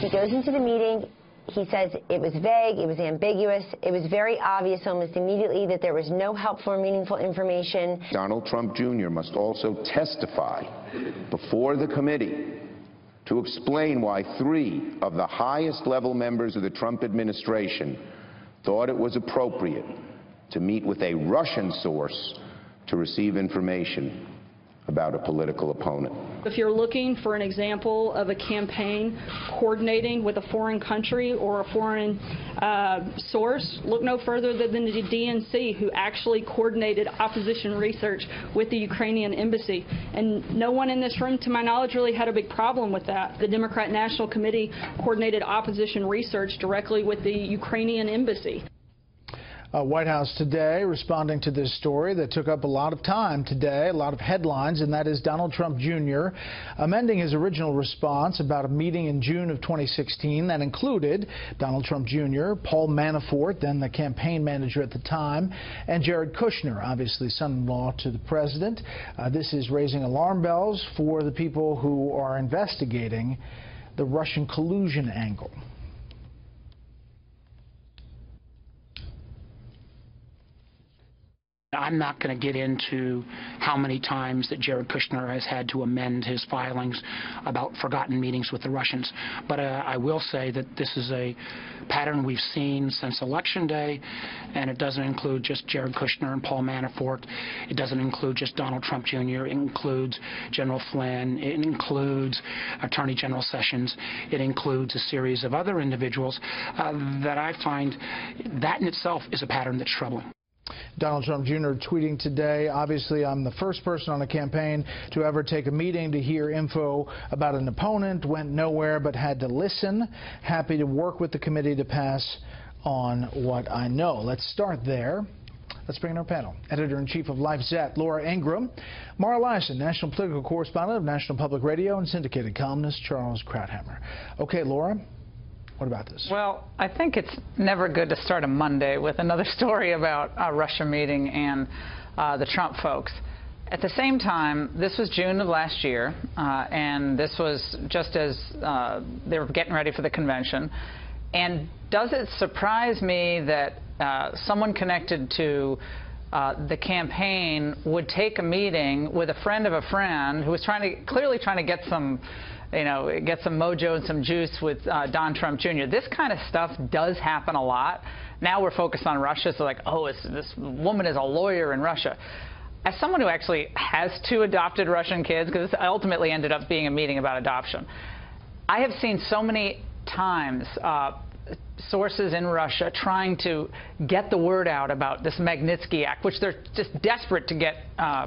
He goes into the meeting. He says it was vague, it was ambiguous, it was very obvious almost immediately that there was no helpful or meaningful information. Donald Trump Jr. must also testify before the committee to explain why 3 of the highest level members of the Trump administration thought it was appropriate to meet with a Russian source to receive information about a political opponent. If you're looking for an example of a campaign coordinating with a foreign country or a foreign source, look no further than the DNC, who actually coordinated opposition research with the Ukrainian embassy. And no one in this room, to my knowledge, really had a big problem with that. The Democrat National Committee coordinated opposition research directly with the Ukrainian embassy. White House today responding to this story that took up a lot of time today, a lot of headlines, and that is Donald Trump Jr. amending his original response about a meeting in June of 2016 that included Donald Trump Jr., Paul Manafort, then the campaign manager at the time, and Jared Kushner, obviously son-in-law to the president. This is raising alarm bells for the people who are investigating the Russian collusion angle. I'm not going to get into how many times that Jared Kushner has had to amend his filings about forgotten meetings with the Russians. But I will say that this is a pattern we've seen since Election Day, and it doesn't include just Jared Kushner and Paul Manafort. It doesn't include just Donald Trump Jr. It includes General Flynn. It includes Attorney General Sessions. It includes a series of other individuals that I find that in itself is a pattern that's troubling. Donald Trump Jr. tweeting today, obviously I'm the first person on a campaign to ever take a meeting to hear info about an opponent, went nowhere but had to listen. Happy to work with the committee to pass on what I know. Let's start there. Let's bring in our panel. Editor-in-Chief of LifeZette, Laura Ingraham. Mara Liasson, National Political Correspondent of National Public Radio, and syndicated columnist Charles Krauthammer. Okay, Laura. What about this? Well, I think it's never good to start a Monday with another story about a Russia meeting and the Trump folks. At the same time, this was June of last year, and this was just as they were getting ready for the convention. And does it surprise me that someone connected to the campaign would take a meeting with a friend of a friend who was clearly trying to get some mojo and some juice with Don Trump Jr. This kind of stuff does happen a lot. Now we're focused on Russia, so like, oh, this woman is a lawyer in Russia. As someone who actually has 2 adopted Russian kids, because this ultimately ended up being a meeting about adoption, I have seen so many times sources in Russia trying to get the word out about this Magnitsky Act, which they're just desperate to get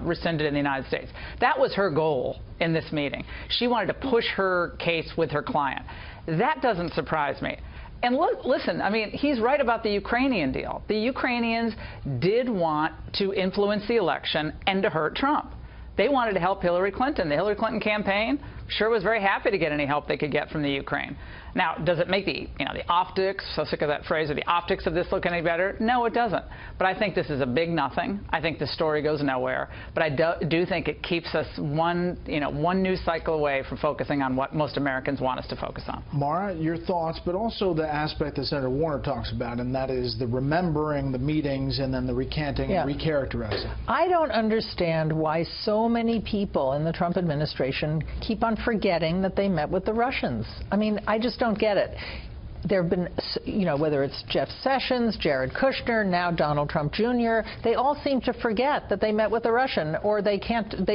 rescinded in the United States. That was her goal in this meeting. She wanted to push her case with her client. That doesn't surprise me. And listen, I mean, he's right about the Ukrainian deal. The Ukrainians did want to influence the election and to hurt Trump. They wanted to help Hillary Clinton. The Hillary Clinton campaign sure was very happy to get any help they could get from the Ukraine. Now, does it make the optics, so sick of that phrase, or the optics of this look any better? No, it doesn't. But I think this is a big nothing. I think the story goes nowhere. But I do think it keeps us one news cycle away from focusing on what most Americans want us to focus on. Mara, your thoughts, but also the aspect that Senator Warner talks about, and that is the remembering the meetings and then the recanting and recharacterizing. I don't understand why so many people in the Trump administration keep on forgetting that they met with the Russians. I mean, I just don't get it. There have been, whether it's Jeff Sessions, Jared Kushner, now Donald Trump Jr., they all seem to forget that they met with a Russian, or they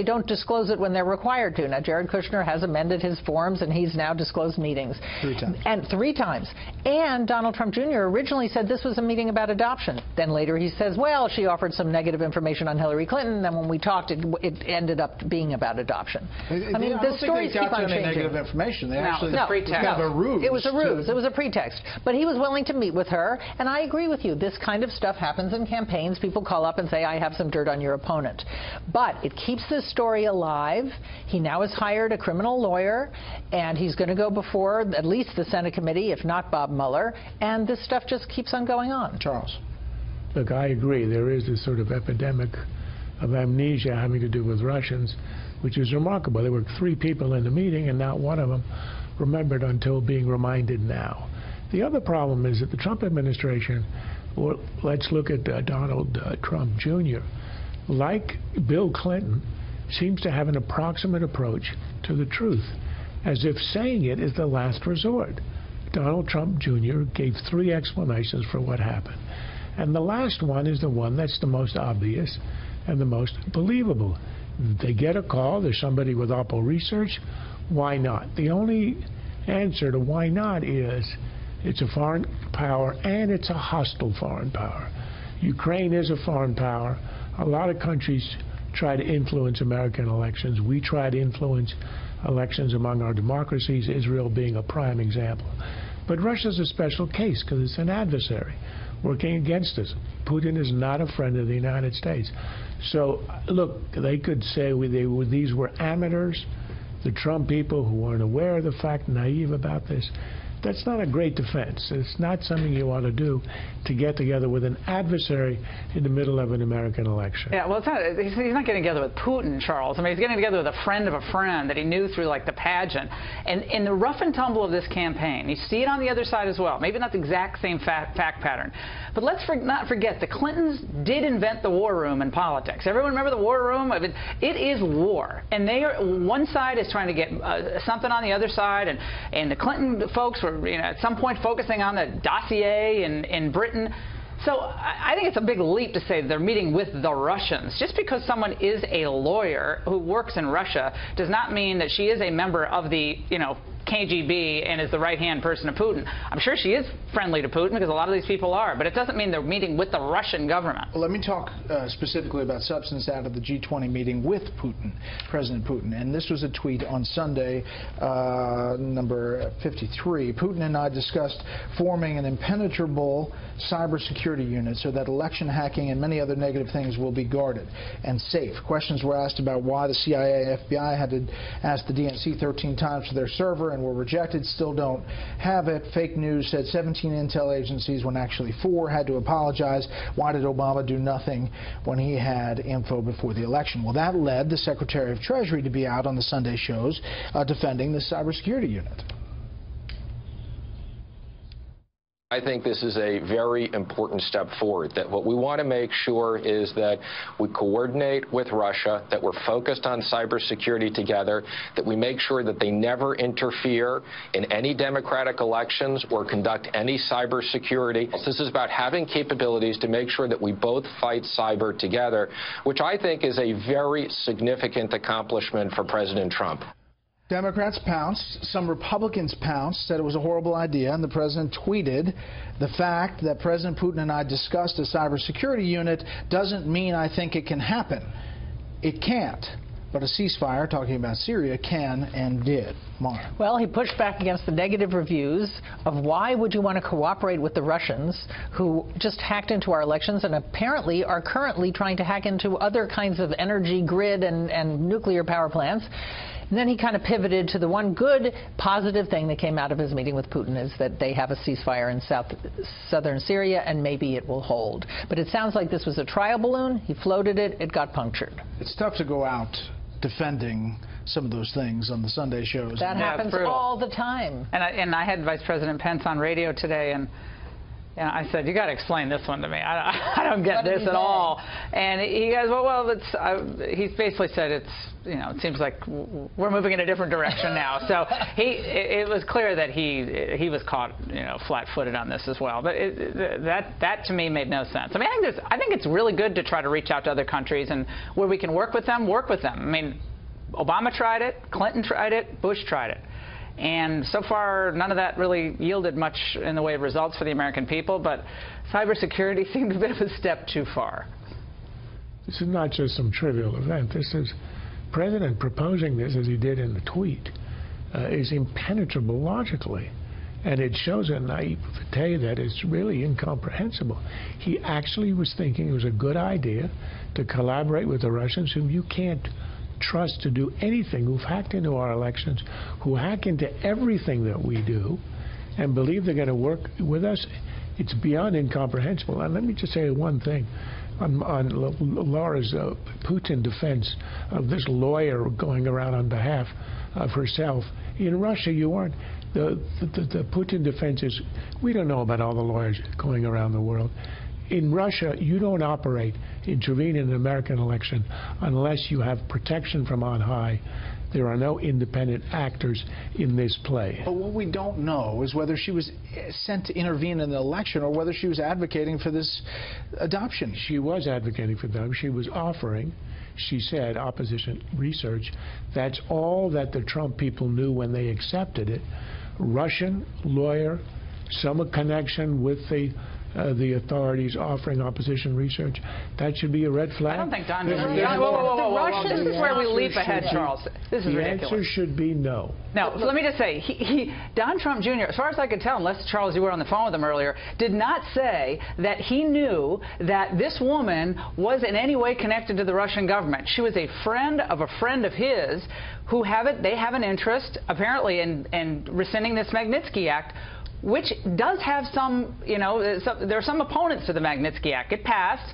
don't disclose it when they're required to. Now, Jared Kushner has amended his forms, and he's now disclosed meetings. 3 times. And 3 times. And Donald Trump Jr. originally said this was a meeting about adoption. Then later he says, well, she offered some negative information on Hillary Clinton, and when we talked, it ended up being about adoption. I mean, the stories keep on changing. Negative information. They actually no, kind of a ruse. It was a ruse. It was a pretext. But he was willing to meet with her, and I agree with you. This kind of stuff happens in campaigns. People call up and say, I have some dirt on your opponent. But it keeps this story alive. He now has hired a criminal lawyer, and he's going to go before at least the Senate committee, if not Bob Mueller, and this stuff just keeps on going on. Charles. Look, I agree. There is this sort of epidemic of amnesia having to do with Russians, which is remarkable. There were 3 people in the meeting, and not one of them remembered until being reminded now. The other problem is that the Trump administration, or let's look at Donald Trump Jr., like Bill Clinton, seems to have an approximate approach to the truth, as if saying it is the last resort. Donald Trump Jr. gave 3 explanations for what happened. And the last one is the one that's the most obvious and the most believable. They get a call, there's somebody with Oppo Research, why not? The only answer to why not is it's a foreign power and it's a hostile foreign power. Ukraine is a foreign power. A lot of countries try to influence American elections. We try to influence elections among our democracies, Israel being a prime example. But Russia's a special case because it's an adversary working against us. Putin is not a friend of the United States. So, look, they could say these were amateurs, the Trump people who weren't aware of the fact, naive about this. That's not a great defense. It's not something you want to do to get together with an adversary in the middle of an American election. Yeah, well, it's not, he's not getting together with Putin, Charles. I mean, he's getting together with a friend of a friend that he knew through, like, the pageant. And in the rough and tumble of this campaign, you see it on the other side as well. Maybe not the exact same fact pattern. But let's not forget, the Clintons did invent the war room in politics. Everyone remember the war room? I mean, it is war. And they are, one side is trying to get something on the other side. And the Clinton folks were, at some point focusing on the dossier in Britain. So I think it's a big leap to say that they're meeting with the Russians. Just because someone is a lawyer who works in Russia does not mean that she is a member of the, KGB and is the right-hand person of Putin. I'm sure she is friendly to Putin because a lot of these people are, but it doesn't mean they're meeting with the Russian government. Well, let me talk specifically about substance out of the G20 meeting with Putin, President Putin. And this was a tweet on Sunday, number 53. Putin and I discussed forming an impenetrable cybersecurity unit so that election hacking and many other negative things will be guarded and safe. Questions were asked about why the CIA and FBI had to ask the DNC 13 times for their server and were rejected, still don't have it. Fake news said 17 intel agencies when actually 4 had to apologize. Why did Obama do nothing when he had info before the election? Well, that led the Secretary of Treasury to be out on the Sunday shows defending the cybersecurity unit. I think this is a very important step forward, that what we want to make sure is that we coordinate with Russia, that we're focused on cybersecurity together, that we make sure that they never interfere in any democratic elections or conduct any cybersecurity. This is about having capabilities to make sure that we both fight cyber together, which I think is a very significant accomplishment for President Trump. Democrats pounced, some Republicans pounced, said it was a horrible idea, and the president tweeted, the fact that President Putin and I discussed a cybersecurity unit doesn't mean I think it can happen. It can't. But a ceasefire, talking about Syria, can and did. Mara. Well, he pushed back against the negative reviews of why would you want to cooperate with the Russians who just hacked into our elections and apparently are currently trying to hack into other kinds of energy grid and nuclear power plants. And then he kind of pivoted to the one good, positive thing that came out of his meeting with Putin is that they have a ceasefire in southern Syria, and maybe it will hold. But it sounds like this was a trial balloon. He floated it. It got punctured. It's tough to go out defending some of those things on the Sunday shows. That happens all the time. And I had Vice President Pence on radio today, and I said, you got to explain this one to me. I don't get this at all. And he goes, well, it's, he basically said it's, it seems like we're moving in a different direction now. So it was clear that he was caught, flat-footed on this as well. But that to me made no sense. I mean, I think it's really good to try to reach out to other countries, and where we can work with them, work with them. I mean, Obama tried it, Clinton tried it, Bush tried it. And so far, none of that really yielded much in the way of results for the American people, but cybersecurity seemed a bit of a step too far. This is not just some trivial event. This is President proposing this, as he did in the tweet, is impenetrable logically. And it shows a naivete that is really incomprehensible. He actually was thinking it was a good idea to collaborate with the Russians, whom you can't trust to do anything, who've hacked into our elections, who hack into everything that we do, and believe they're going to work with us. It's beyond incomprehensible. And let me just say one thing. on Laura's Putin defense of this lawyer going around on behalf of herself. In Russia, you aren't. The Putin defense is, we don't know about all the lawyers going around the world. In Russia, you don't operate, intervene in an American election unless you have protection from on high. There are no independent actors in this play. But what we don't know is whether she was sent to intervene in the election or whether she was advocating for this adoption. She was advocating for them. She was offering, she said, opposition research. That's all that the Trump people knew when they accepted it. Russian lawyer, some connection with the authorities offering opposition research. That should be a red flag. I don't think Don. Whoa. This is where we leap ahead, Charles. This is ridiculous. The answer should be no. No, let me just say, Don Trump Jr., as far as I could tell, unless, Charles, you were on the phone with him earlier, did not say that he knew that this woman was in any way connected to the Russian government. She was a friend of his who they have an interest, apparently, in rescinding this Magnitsky Act, which does have some, there are some opponents to the Magnitsky Act. It passed,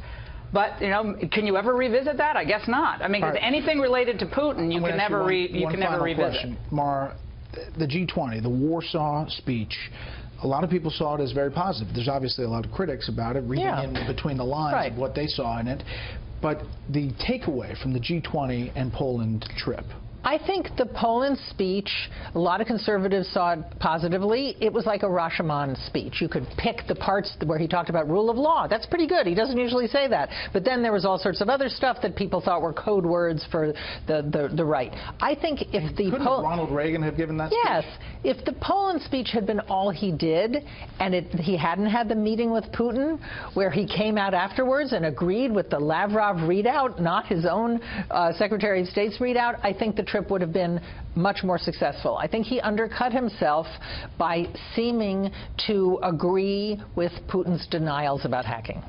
but, can you ever revisit that? I guess not. I mean, because anything related to Putin, you can never revisit. Mara, the G20, the Warsaw speech, a lot of people saw it as very positive. There's obviously a lot of critics about it, reading in between the lines of what they saw in it. But the takeaway from the G20 and Poland trip? I think the Poland speech, a lot of conservatives saw it positively. It was like a Rashomon speech. You could pick the parts where he talked about rule of law. That's pretty good. He doesn't usually say that. But then there was all sorts of other stuff that people thought were code words for the right. I think if the couldn't Ronald Reagan have given that speech? Yes. If the Poland speech had been all he did, and he hadn't had the meeting with Putin, where he came out afterwards and agreed with the Lavrov readout, not his own Secretary of State's readout, I think the trip would have been much more successful. I think he undercut himself by seeming to agree with Putin's denials about hacking.